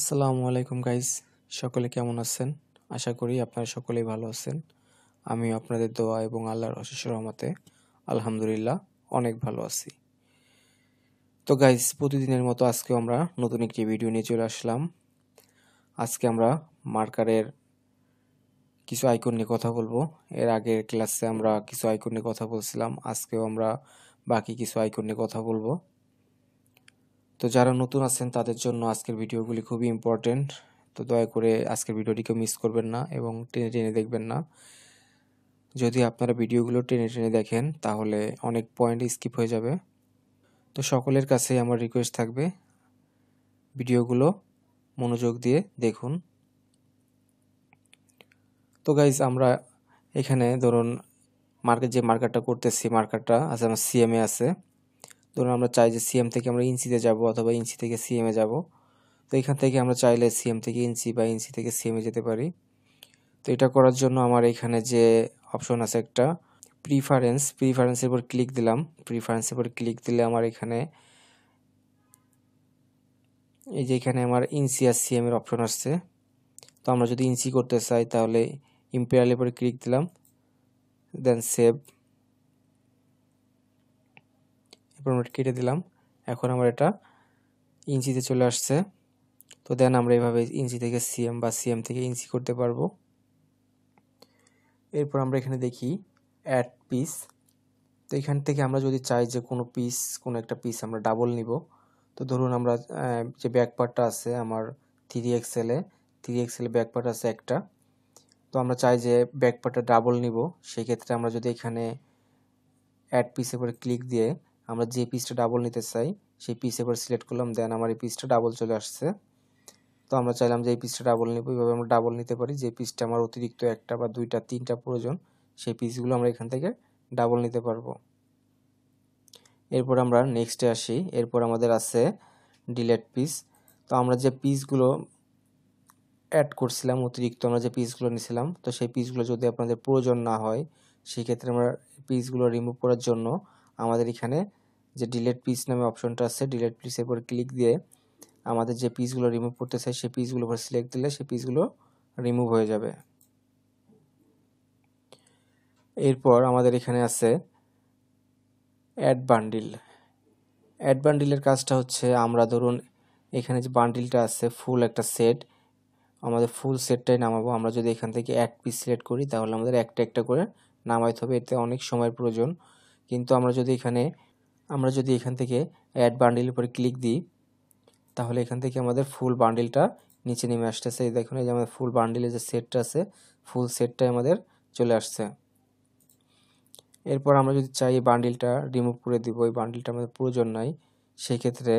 আসসালামু আলাইকুম গাইস, সকলে কেমন আছেন? আশা করি আপনারা সকলেই ভালো আছেন। আমিও আপনাদের দোয়া এবং আল্লাহর অশেষ রহমতে আলহামদুলিল্লাহ অনেক ভালো আছি। তো গাইস, প্রতিদিনের মতো আজকেও আমরা নতুন একটি ভিডিও নিয়ে চলে আসলাম। আজকে আমরা মার্কারের কিছু আইকন নিয়ে কথা বলবো। এর আগের ক্লাসে আমরা কিছু আইকন নিয়ে কথা বলছিলাম, আজকেও আমরা বাকি কিছু আইকন নিয়ে কথা বলবো। তো যারা নতুন আছেন তাদের জন্য আজকের ভিডিওগুলি খুবই ইম্পর্টেন্ট। তো দয়া করে আজকের ভিডিওটিকে মিস করবেন না এবং টেনে টেনে দেখবেন না। যদি আপনারা ভিডিওগুলো টেনে টেনে দেখেন তাহলে অনেক পয়েন্ট স্কিপ হয়ে যাবে। তো সকলের কাছেই আমার রিকোয়েস্ট থাকবে, ভিডিওগুলো মনোযোগ দিয়ে দেখুন। তো গাইজ, আমরা এখানে ধরুন যে মার্কারটা করতেছি, মার্কারটা আছে আমার সিএমএ আছে। ধরুন আমরা চাই যে সিএম থেকে আমরা ইঞ্চিতে যাব অথবা ইঞ্চি থেকে সিএমএ যাব। তো এখান থেকে আমরা চাইলে সিএম থেকে ইঞ্চি বা ইঞ্চি থেকে সিএমএ যেতে পারি। তো এটা করার জন্য আমার এখানে যে অপশন আছে একটা প্রিফারেন্সের উপর ক্লিক দিলাম। প্রিফারেন্সের উপর ক্লিক দিলে আমার এখানে এই যে এখানে আমার ইঞ্চি আর সিএম এর অপশন আসছে। তো আমরা যদি ইঞ্চি করতে চাই তাহলে ইম্পেরিয়ালের উপরে ক্লিক দিলাম, দেন সেভ, এরপর আমরা কেটে দিলাম। এখন আমার এটা ইঞ্চিতে চলে আসছে। তো দেন আমরা এভাবে ইঞ্চি থেকে সিএম বা সিএম থেকে ইঞ্চি করতে পারবো। এরপর আমরা এখানে দেখি অ্যাড পিস। তো এখান থেকে আমরা যদি চাই যে কোনো একটা পিস আমরা ডাবল নিব। তো ধরুন আমরা যে ব্যাক পার্টটা আছে আমার 3XL ব্যাক পার্ট আছে একটা। তো আমরা চাই যে ব্যাক পার্টটা ডাবল নিব। সেই ক্ষেত্রে আমরা যদি এখানে অ্যাড পিসের উপরে ক্লিক দিয়ে আমরা যে পিসটা ডাবল নিতে চাই সেই পিসের উপর সিলেক্ট করলাম, দেন আমার এই পিসটা ডাবল চলে আসছে। তো আমরা চাইলাম যে এই পিসটা ডাবল নিব, এইভাবে আমরা ডাবল নিতে পারি। যে পিসটা আমার অতিরিক্ত একটা বা দুইটা তিনটা প্রয়োজন সেই পিসগুলো আমরা এখান থেকে ডাবল নিতে পারবো। এরপর আমরা নেক্সটে আসি। এরপর আমাদের আছে ডিলেট পিস। তো আমরা যে পিসগুলো অ্যাড করছিলাম, অতিরিক্ত আমরা যে পিসগুলো নিয়েছিলাম, তো সেই পিসগুলো যদি আপনাদের প্রয়োজন না হয় সেই ক্ষেত্রে আমরা পিসগুলো রিমুভ করার জন্য আমাদের এখানে যে ডিলেট পিস নামে অপশনটা আছে, ডিলেট পিসের উপর ক্লিক দিয়ে আমাদের যে পিসগুলো রিমুভ করতে চাই সেই পিসগুলোর উপর সিলেক্ট দিলে সেই পিসগুলো রিমুভ হয়ে যাবে। এরপর আমাদের এখানে আছে অ্যাড বান্ডিল। অ্যাড বান্ডিলের কাজটা হচ্ছে, আমরা ধরুন এখানে যে বান্ডিলটা আছে ফুল একটা সেট, আমাদের ফুল সেটটাই নামাবো। আমরা যদি এখান থেকে অ্যাড পিস সিলেক্ট করি তাহলে আমাদের একটা একটা করে নামাইতে হবে, এতে অনেক সময়ের প্রয়োজন। কিন্তু আমরা যদি এখান থেকে অ্যাড বান্ডিলের উপরে ক্লিক দিই তাহলে এখান থেকে আমাদের ফুল বান্ডিলটা নিচে নেমে আসতেছে। এই দেখুন, এই যে আমাদের ফুল বান্ডিলের যে সেটটা আছে ফুল সেটটাই আমাদের চলে আসছে। এরপর আমরা যদি চাই এই বান্ডিলটা রিমুভ করে দিব, এই বান্ডিলটা আমাদের প্রয়োজন নাই, সেই ক্ষেত্রে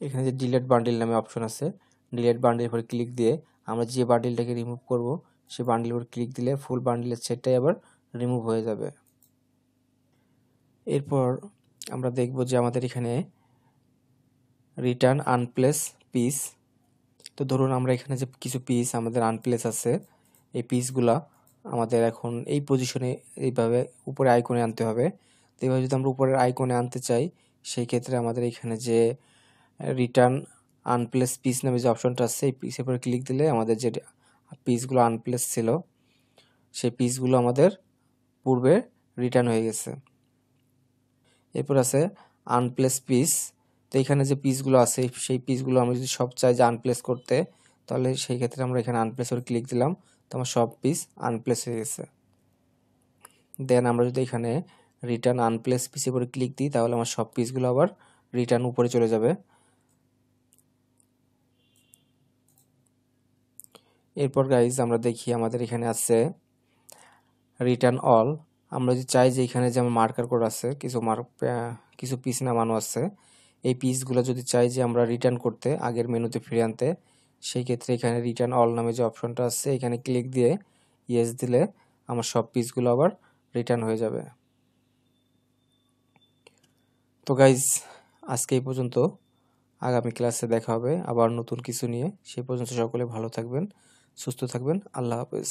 এখানে যে ডিলেট বান্ডিল নামে অপশন আছে, ডিলেট বান্ডিলের উপর ক্লিক দিয়ে আমরা যে বান্ডিলটাকে রিমুভ করব সেই বান্ডিলের উপর ক্লিক দিলে ফুল বান্ডিলের সেটটাই আবার রিমুভ হয়ে যাবে। এরপর আমরা দেখব যে আমাদের এখানে রিটার্ন আনপ্লেস পিস। তো ধরুন আমরা এখানে যে কিছু পিস আমাদের আনপ্লেস আছে, এই পিসগুলা আমাদের এখন এই পজিশনে এইভাবে উপরে আইকনে আনতে হবে। তো এইভাবে যদি আমরা উপরের আইকনে আনতে চাই সেই ক্ষেত্রে আমাদের এখানে যে রিটার্ন আনপ্লেস পিস নামে যে অপশনটা আছে এই পিসের উপরে ক্লিক দিলে আমাদের যে পিসগুলো আনপ্লেস ছিল সেই পিসগুলো আমাদের পূর্বে রিটার্ন হয়ে গেছে। এরপর আছে আনপ্লেস পিস। তো এখানে যে পিসগুলো আছে সেই পিসগুলো আমরা যদি সব চাই যে আনপ্লেস করতে, তাহলে সেই ক্ষেত্রে আমরা এখানে আনপ্লেস করে ক্লিক দিলাম, তো আমার সব পিস আনপ্লেস হয়ে গেছে। দেন আমরা যদি এখানে রিটার্ন আনপ্লেস পিসের উপরে ক্লিক দিই তাহলে আমার সব পিসগুলো আবার রিটার্ন উপরে চলে যাবে। এরপর গাইজ আমরা দেখি আমাদের এখানে আছে রিটার্ন অল। আমরা যদি চাই যে এখানে যে আমার মার্কার করা আছে কিছু পিস নামানো আছে, এই পিসগুলো যদি চাই যে আমরা রিটার্ন করতে আগের মেনুতে ফিরে আনতে, সেই ক্ষেত্রে এখানে রিটার্ন অল নামে যে অপশনটা আছে এখানে ক্লিক দিয়ে ইয়েস দিলে আমার সব পিসগুলো আবার রিটার্ন হয়ে যাবে। তো গাইজ, আজকে এই পর্যন্ত। আগামী ক্লাসে দেখা হবে আবার নতুন কিছু নিয়ে। সেই পর্যন্ত সকলে ভালো থাকবেন, সুস্থ থাকবেন। আল্লাহ হাফেজ।